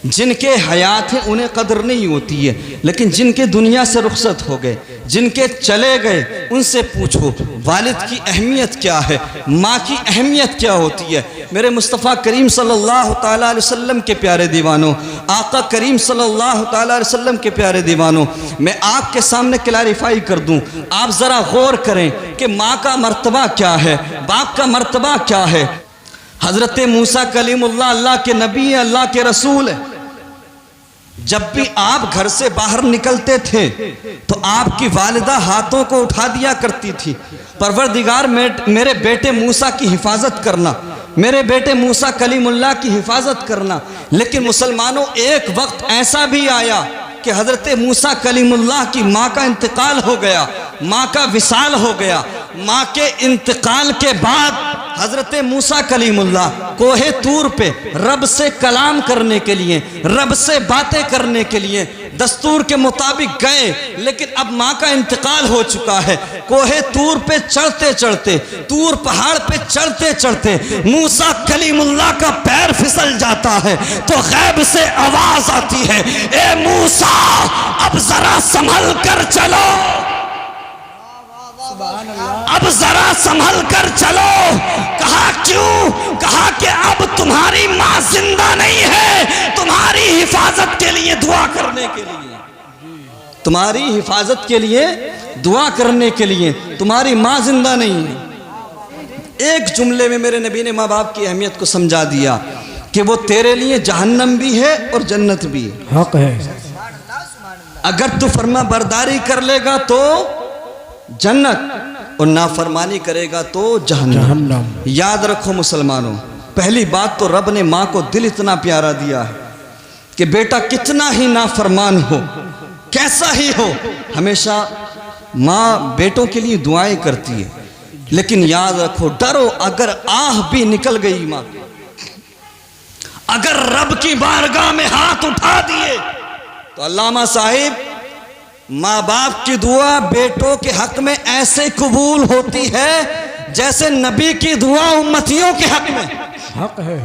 जिनके हयात हैं उन्हें कदर नहीं होती है, लेकिन जिनके दुनिया से रुखसत हो गए, जिनके चले गए, उनसे पूछो वालिद की अहमियत क्या है, माँ की अहमियत क्या होती है। मेरे मुस्तफ़ा करीम सल्लल्लाहु ताला अलैहि वसल्लम के प्यारे दीवानों, आका करीम सल्लल्लाहु ताला अलैहि वसल्लम के प्यारे दीवानों, मैं आपके सामने क्लैरिफाई कर दूं, आप ज़रा गौर करें कि माँ का मर्तबा क्या है, बाप का मर्तबा क्या है। हज़रत मूसा कलीमुल्लाह अल्लाह के नबी, अल्लाह के रसूल है। जब भी आप घर से बाहर निकलते थे तो आपकी वालिदा हाथों को उठा दिया करती थी, परवरदिगार मेरे बेटे मूसा की हिफाजत करना, मेरे बेटे मूसा कलीमुल्लाह की हिफाजत करना। लेकिन मुसलमानों, एक वक्त ऐसा भी आया कि हज़रत मूसा कलीमुल्लाह की माँ का इंतकाल हो गया, माँ का विसाल हो गया। माँ के इंतकाल के बाद हज़रत मूसा कलीमुल्लाह कोहे तूर पे रब से कलाम करने के लिए, रब से बातें करने के लिए दस्तूर के मुताबिक गए, लेकिन अब माँ का इंतकाल हो चुका है। कोहे तूर पे चढ़ते चढ़ते, तूर पहाड़ पे चढ़ते चढ़ते मूसा कलीमुल्लाह का पैर फिसल जाता है तो गैब से आवाज आती है, ए मूसा अब जरा संभल कर चलो, अब जरा संभल कर चलो। कहा क्यों? कहा कि अब तुम्हारी माँ जिंदा नहीं है, तुम्हारी हिफाजत के लिए दुआ करने के लिए, तुम्हारी हिफाजत के लिए दुआ करने के लिए, तुम्हारी माँ जिंदा नहीं है। एक जुमले में मेरे नबी ने माँ बाप की अहमियत को समझा दिया कि वो तेरे लिए जहन्नम भी है और जन्नत भी है। हक है। अगर तू फर्मा बरदारी कर लेगा तो जन्नत और नाफरमानी करेगा तो जहन्नम। याद रखो मुसलमानों, पहली बात तो रब ने माँ को दिल इतना प्यारा दिया है कि बेटा कितना ही नाफरमान हो, कैसा ही हो, हमेशा माँ बेटों के लिए दुआएं करती है। लेकिन याद रखो, डरो अगर आह भी निकल गई माँ, अगर रब की बारगाह में हाथ उठा दिए तो अल्लामा साहिब, माँ बाप की दुआ बेटों के हक में ऐसे कबूल होती है जैसे नबी की दुआ उम्मतियों के हक में हक है।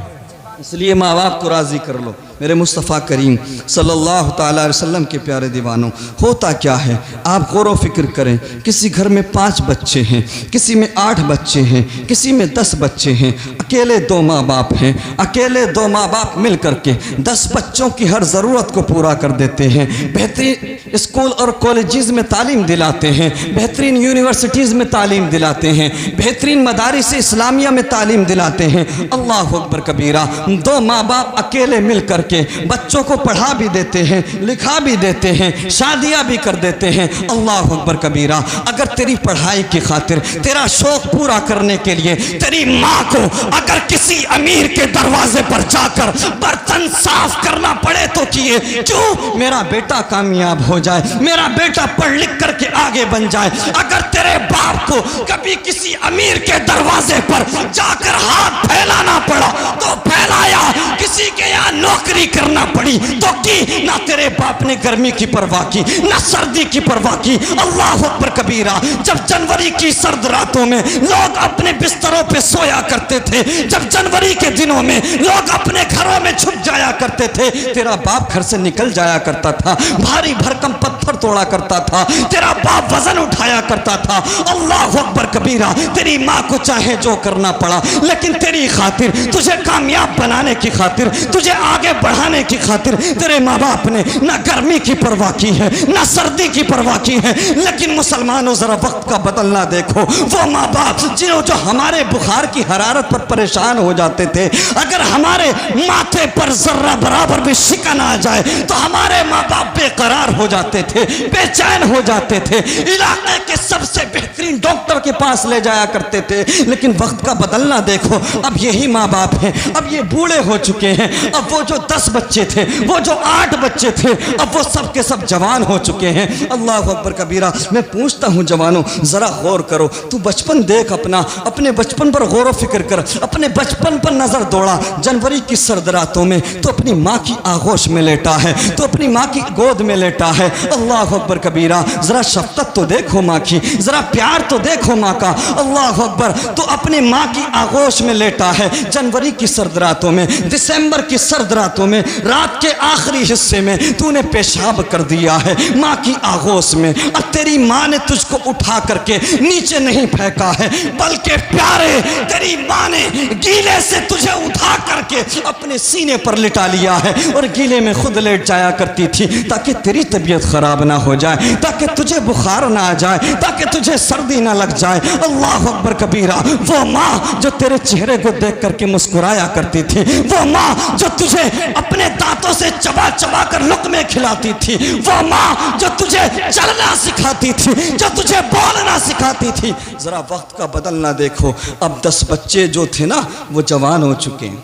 इसलिए माँ बाप को राज़ी कर लो। मेरे मुस्तफ़ा करीम सल्लल्लाहु ताला अलैहि वसल्लम के प्यारे दीवानों, होता क्या है आप गौर व फिक्र करें। किसी घर में 5 बच्चे हैं, किसी में 8 बच्चे हैं, किसी में 10 बच्चे हैं, अकेले 2 माँ बाप हैं। अकेले 2 माँ बाप मिल करके 10 बच्चों की हर ज़रूरत को पूरा कर देते हैं। बेहतरीन स्कूल और कॉलेजेस में तालीम दिलाते हैं, बेहतरीन यूनिवर्सिटीज़ में तालीम दिलाते हैं, बेहतरीन मदारिस इस्लामिया में तालीम दिलाते हैं। अल्लाह अकबर कबीरा। 2 माँ बाप अकेले मिल करके बच्चों को पढ़ा भी देते हैं, लिखा भी देते हैं, शादियां भी कर देते हैं। अल्लाह अकबर कबीरा। अगर तेरी पढ़ाई की खातिर, तेरा शौक पूरा करने के लिए तेरी माँ को अगर किसी अमीर के दरवाजे पर जाकर बर्तन साफ करना पड़े तो किए, क्यों? मेरा बेटा कामयाब हो जाए, मेरा बेटा पढ़ लिख करके आगे बन जाए। अगर तेरे बाप को कभी किसी अमीर के दरवाजे पर जाकर हाथ फैलाना पड़ा तो फैलाया, किसी के यहाँ नौकरी करना पड़ी तो की। ना तेरे बाप ने गर्मी की परवाह की, ना सर्दी की परवाह की। अल्लाह अकबर कबीरा। जब जनवरी की सर्द रातों में लोग अपने बिस्तरों पे सोया करते थे, जब जनवरी के दिनों में लोग अपने घरों में छुप जाया करते थे, तेरा बाप घर से निकल जाया करता था, भारी भरकम पत्थर तोड़ा करता था, तेरा बाप वजन उठाया करता था। अल्लाह अकबर कबीरा। तेरी माँ को चाहे जो करना पड़ा, लेकिन तेरी खातिर, तुझे कामयाब बनाने की खातिर, तुझे आगे बढ़ाने की खातिर तेरे माँ बाप ने ना गर्मी की परवाह की है, ना सर्दी की परवाह की है। लेकिन मुसलमानों, जरा वक्त का बदलना देखो। वो माँ बाप जो हमारे बुखार की हरारत पर परेशान हो जाते थे, अगर हमारे माथे पर जर्रा बराबर भी शिकन आ जाए तो हमारे माँ बाप बेकरार हो जाते थे, बेचैन हो जाते थे, इलाके के सबसे बेहतरीन डॉक्टर के पास ले जाया करते थे। लेकिन वक्त का बदलना देखो, अब यही माँ बाप हैं, अब ये बूढ़े हो चुके हैं। अब वो जो 10 बच्चे थे, वो जो 8 बच्चे थे, अब वो सब के सब जवान हो चुके हैं। अल्लाह अकबर कबीरा। मैं पूछता हूँ जवानों, जरा गौर करो। तू बचपन देख अपना, अपने बचपन पर गौर व फिक्र कर, अपने बचपन पर नजर दौड़ा। जनवरी की सर्द रातों में तो अपनी माँ की आगोश में लेटा है, तो अपनी माँ की गोद में लेटा है। अल्लाह अकबर कबीरा। ज़रा शफ़क़त तो देखो माँ की, ज़रा प्यार तो देखो माँ का। अल्लाह अकबर। तो अपनी माँ की आगोश में लेटा है। जनवरी की सर्द रातों में, दिसंबर की सर्द रातों में, रात के आखिरी हिस्से में तूने पेशाब कर दिया है माँ की आगोश में। और तेरी माँ ने तुझको उठा करके नीचे नहीं फेंका है, बल्कि प्यारे तेरी माँ ने गीले से तुझे उठा करके अपने सीने पर लिटा लिया है, और गीले में खुद लेट जाया करती थी ताकि तेरी तबीयत खराब ना हो जाए, ताकि तुझे बुखार ना आ जाए, ताकि तुझे सर्दी ना लग जाए। अल्लाह अकबर कबीरा। वो माँ जो तेरे चेहरे को देख करके मुस्कुराया करती थी, वो माँ जो तुझे अपने दांतों से चबा चबा कर लुक़्मे खिलाती थी, वो माँ जो तुझे चलना सिखाती थी, जो तुझे बोलना सिखाती थी। जरा वक्त का बदलना देखो। अब 10 बच्चे जो थे ना वो जवान हो चुके हैं,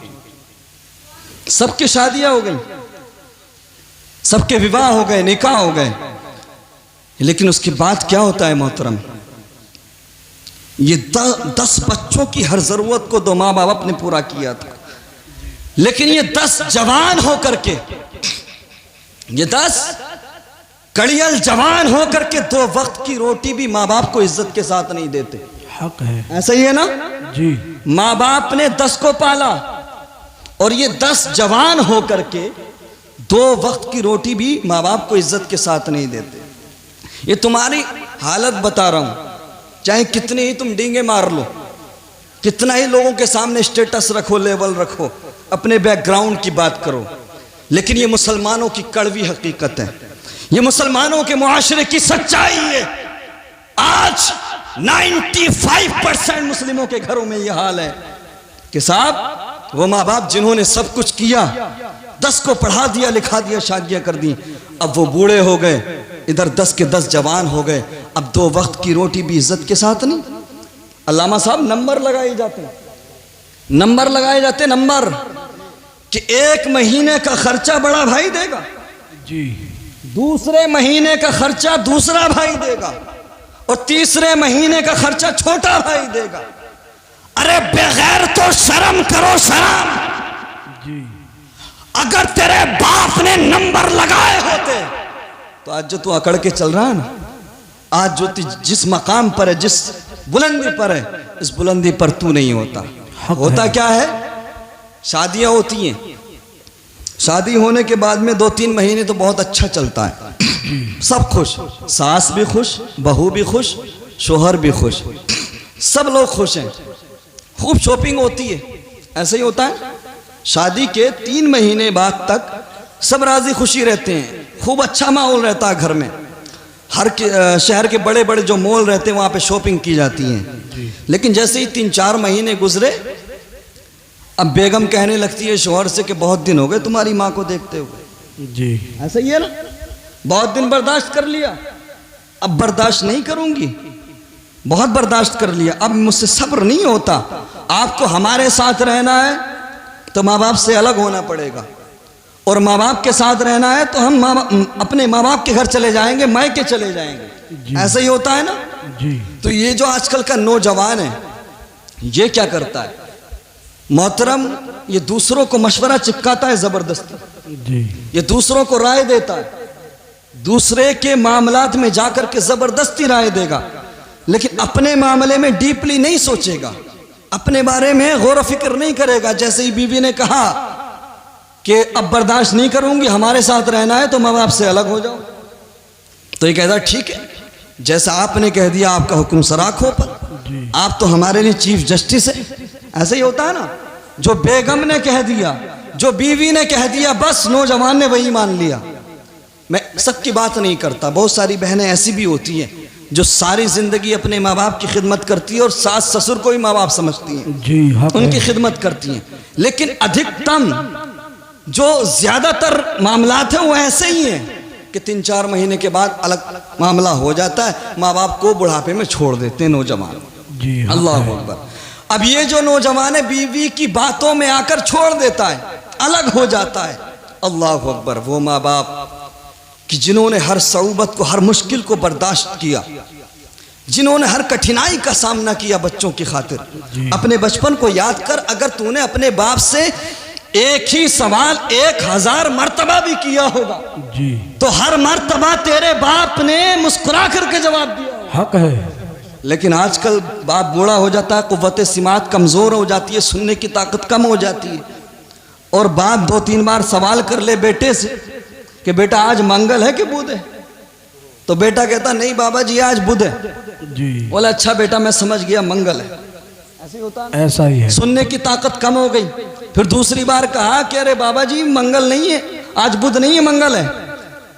सबकी शादियां हो गई, सबके विवाह हो गए, निकाह हो गए। लेकिन उसके बाद क्या होता है मोहतरम, ये 10 बच्चों की हर जरूरत को 2 माँ बाप ने पूरा किया था, लेकिन ये 10 जवान होकर के, ये 10 कड़ियल जवान होकर के 2 वक्त की रोटी भी माँ बाप को इज्जत के साथ नहीं देते। हक है, ऐसा ही है ना जी। माँ बाप ने 10 को पाला, और ये 10 जवान होकर के 2 वक्त की रोटी भी माँ बाप को इज्जत के साथ नहीं देते। ये तुम्हारी हालत बता रहा हूं, चाहे कितने ही तुम डींगे मार लो, कितना ही लोगों के सामने स्टेटस रखो, लेवल रखो, अपने बैकग्राउंड की बात करो, लेकिन ये मुसलमानों की कड़वी हकीकत है, ये मुसलमानों के मुआशरे की सच्चाई है। आज 95% मुस्लिमों के घरों में यह हाल है कि साहब वो माँ बाप जिन्होंने सब कुछ किया, 10 को पढ़ा दिया, लिखा दिया, शादियां कर दी, अब वो बूढ़े हो गए, इधर 10 के 10 जवान हो गए, अब 2 वक्त की रोटी भी इज्जत के साथ नहीं। अल्लामा साहब नंबर लगाए जाते हैं, नंबर लगाए जाते हैं, नंबर कि 1 महीने का खर्चा बड़ा भाई देगा जी, दूसरे महीने का खर्चा दूसरा भाई देगा, और तीसरे महीने का खर्चा छोटा भाई देगा। अरे बगैर तो शर्म करो, शर्म। जी। अगर तेरे बाप ने नंबर लगाए होते तो आज जो तू अकड़ के चल रहा है ना, आज जो जिस मकाम पर है, जिस बुलंदी पर है, इस बुलंदी पर तू नहीं होता। होता क्या है, शादियां होती हैं, शादी होने के बाद में 2-3 महीने तो बहुत अच्छा चलता है, सब खुश, सास भी खुश, बहू भी खुश, शोहर भी खुश, सब लोग खुश हैं, खूब शॉपिंग होती है। ऐसे ही होता है। शादी के 3 महीने बाद तक सब राजी खुशी रहते हैं, खूब अच्छा माहौल रहता है घर में, हर शहर के बड़े बड़े जो मॉल रहते हैं वहाँ पे शॉपिंग की जाती हैं। लेकिन जैसे ही 3-4 महीने गुजरे, अब बेगम कहने लगती है शोहर से कि बहुत दिन हो गए तुम्हारी माँ को देखते हुए। जी। ऐसा ही है ना, बहुत दिन बर्दाश्त कर लिया, अब बर्दाश्त नहीं करूंगी, बहुत बर्दाश्त कर लिया, अब मुझसे सब्र नहीं होता, आपको हमारे साथ रहना है तो माँ बाप से अलग होना पड़ेगा, और माँ बाप के साथ रहना है तो हम अपने माँ बाप के घर चले जाएंगे, मायके चले जाएंगे। ऐसा ही होता है ना जी। तो ये जो आजकल का नौजवान है, ये क्या करता है मोहतरम, ये दूसरों को मशवरा चिपकाता है जबरदस्ती जी। ये दूसरों को राय देता है, दूसरे के मामलात में जाकर के जबरदस्ती राय देगा, लेकिन अपने मामले में डीपली नहीं सोचेगा, अपने बारे में गौर फिक्र नहीं करेगा। जैसे ही बीवी ने कहा कि अब बर्दाश्त नहीं करूंगी, हमारे साथ रहना है तो माँ बाप से अलग हो जाओ, तो ये कहता ठीक है, जैसा आपने कह दिया आपका हुक्म सराखों पर, आप तो हमारे लिए चीफ जस्टिस है। ऐसा ही होता है ना, जो बेगम ने कह दिया, जो बीवी ने कह दिया, बस नौजवान ने वही मान लिया। मैं सबकी बात नहीं करता, बहुत सारी बहनें ऐसी भी होती हैं जो सारी जिंदगी अपने माँ बाप की खिदमत करती है और सास ससुर को ही माँ बाप समझती हैं जी, उनकी खिदमत करती हैं, लेकिन अधिकतम जो ज्यादातर मामलात हैं वो ऐसे ही हैं कि 3-4 महीने के बाद अलग मामला हो जाता है, माँ बाप को बुढ़ापे में छोड़ देते हैं नौजवान। जी। अल्लाह अकबर। अब ये जो नौजवान है बीवी की बातों में आकर छोड़ देता है, अलग हो जाता है। अल्लाह अकबर। वो माँ बाप कि जिन्होंने हर सऊबत को, हर मुश्किल को बर्दाश्त किया, जिन्होंने हर कठिनाई का सामना किया बच्चों की खातिर। अपने बचपन को याद कर, अगर तूने अपने बाप से एक ही सवाल 1000 मर्तबा भी किया होगा जी। तो हर मर्तबा तेरे बाप ने मुस्कुरा करके जवाब दिया। हक है। लेकिन आजकल बाप बूढ़ा हो जाता है, कुव्वत सिमात कमज़ोर हो जाती है, सुनने की ताकत कम हो जाती है, और बाप 2-3 बार सवाल कर ले बेटे से कि बेटा आज मंगल है कि बुध है, तो बेटा कहता नहीं बाबा जी आज बुध है। जी। बोला अच्छा बेटा मैं समझ गया मंगल है। ऐसे ही होता है, ऐसा ही है। सुनने की ताकत कम हो गई। फिर दूसरी बार कहा कि अरे बाबा जी मंगल नहीं है, आज बुध नहीं है मंगल है।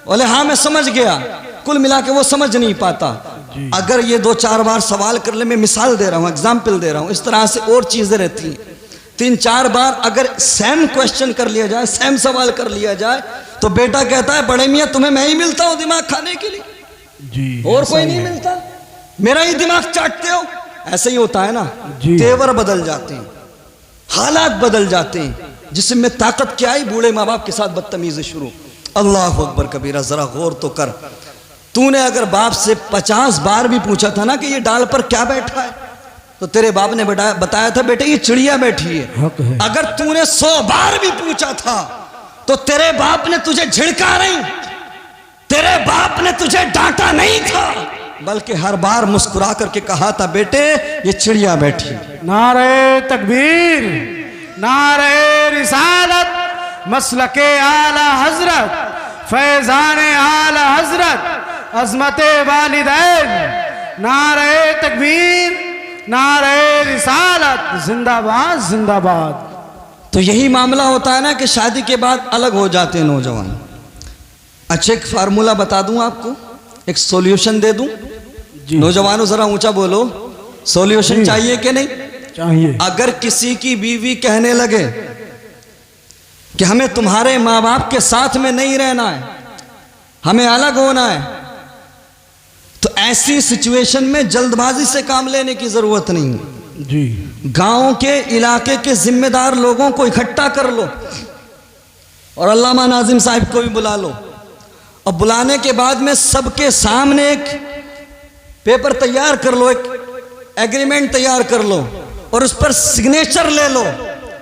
बोले हाँ मैं समझ गया। कुल मिला के वो समझ नहीं पाता। अगर ये 2-4 बार सवाल कर ले, मैं मिसाल दे रहा हूँ, एग्जाम्पल दे रहा हूँ, इस तरह से और चीजें रहती हैं। 3-4 बार अगर सेम क्वेश्चन कर लिया जाए, सेम सवाल कर लिया जाए, तो बेटा कहता है बड़े मियाँ तुम्हें मैं ही मिलता हूँ दिमाग खाने के लिए, जी। और कोई नहीं मिलता, मेरा ही दिमाग चाटते हो। ऐसे ही होता है ना, जी। तेवर बदल जाते हैं, हालात बदल जाते हैं, जिसमें में ताकत क्या आई, बूढ़े माँ बाप के साथ बदतमीजी शुरू। अल्लाह अकबर कबीरा, जरा गौर तो कर। तूने अगर बाप से 50 बार भी पूछा था ना कि ये डाल पर क्या बैठा है, तो तेरे बाप ने बताया था बेटे ये चिड़िया बैठी है। हक है। अगर तूने 100 बार भी पूछा था तो तेरे बाप ने तुझे झिड़का नहीं, तेरे बाप ने तुझे डांटा नहीं था, बल्कि हर बार मुस्कुरा करके कहा था बेटे ये चिड़िया बैठी है। नारे तकबीर, नारे रिसालत, मसलके आला हजरत, फैजाने आला हजरत, अजमते वालिदैन, नारे तकबीर, नारे रिसालत, जिंदाबाद जिंदाबाद। तो यही मामला होता है ना कि शादी के बाद अलग हो जाते हैं नौजवान। अच्छा एक फार्मूला बता दूं आपको, एक सॉल्यूशन दे दूं। नौजवानों जरा ऊंचा बोलो, सॉल्यूशन चाहिए कि नहीं चाहिए। अगर किसी की बीवी कहने लगे कि हमें तुम्हारे माँ बाप के साथ में नहीं रहना है, हमें अलग होना है, तो ऐसी सिचुएशन में जल्दबाजी से काम लेने की जरूरत नहीं है। जी। गांव के इलाके के जिम्मेदार लोगों को इकट्ठा कर लो और अल्लामा नाजिम साहब को भी बुला लो, और बुलाने के बाद में सबके सामने एक पेपर तैयार कर लो, एक एग्रीमेंट तैयार कर लो और उस पर सिग्नेचर ले लो।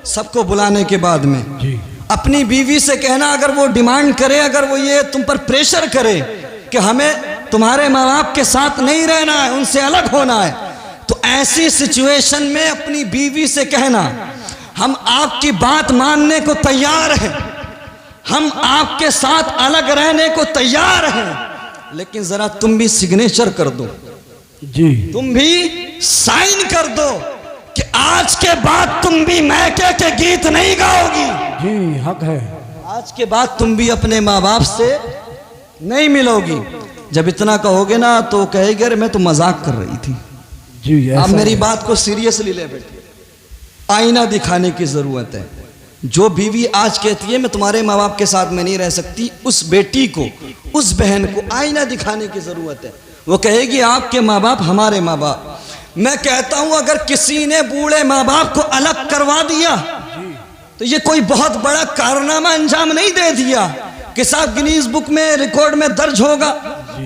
सबको बुलाने के बाद में जी। अपनी बीवी से कहना, अगर वो डिमांड करे, अगर वो ये तुम पर प्रेशर करे कि हमें तुम्हारे माँ बाप के साथ नहीं रहना है, उनसे अलग होना है, तो ऐसी सिचुएशन में अपनी बीवी से कहना हम आपकी बात मानने को तैयार हैं, हम आपके साथ अलग रहने को तैयार हैं, लेकिन जरा तुम भी सिग्नेचर कर दो, जी। तुम भी साइन कर दो कि आज के बाद तुम भी मैके के गीत नहीं गाओगी, जी हक है। आज के बाद तुम भी अपने माँ बाप से नहीं मिलोगी। जब इतना कहोगे ना तो कहेगी अरे मैं तो मजाक कर रही थी। जी। आप मेरी बात को सीरियसली ले बैठिए। आईना दिखाने की जरूरत है। जो बीवी आज कहती है मैं तुम्हारे माँ बाप के साथ में नहीं रह सकती, उस बेटी को, उस बहन को आईना दिखाने की जरूरत है। वो कहेगी आपके माँ बाप हमारे माँ बाप। मैं कहता हूं अगर किसी ने बूढ़े माँ बाप को अलग करवा दिया तो ये कोई बहुत बड़ा कारनामा अंजाम नहीं दे दिया कि साहब गिनीज बुक में रिकॉर्ड में दर्ज होगा,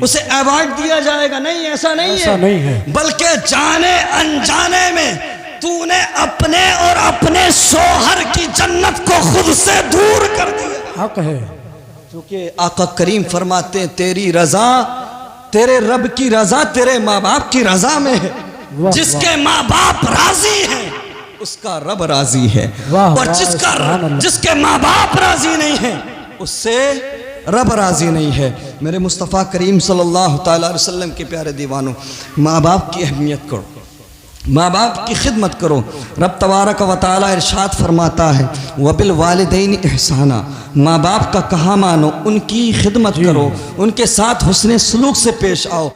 उसे अवार्ड दिया जाएगा। नहीं, ऐसा नहीं ऐसा है, नहीं है। बल्कि जाने अनजाने में तूने अपने और अपने शोहर की जन्नत को खुद से दूर कर दिया। हक है। क्योंकि आका करीम फरमाते हैं तेरी रजा, तेरे रब की रजा तेरे माँ बाप की रजा में है। जिसके माँ बाप राजी हैं उसका रब राजी है, और जिसके माँ बाप राजी नहीं है उससे रब राजी नहीं है। मेरे मुस्तफ़ा करीम सल्लल्लाहु तआला अलैहि वसल्लम के प्यारे दीवानों, माँ बाप की अहमियत करो, माँ बाप की खिदमत करो। रब तबारक व तआला इरशाद फरमाता है वबिल वालिदैन एहसाना, माँ बाप का कहा मानो, उनकी खिदमत करो, उनके साथ हुस्ने सलूक से पेश आओ।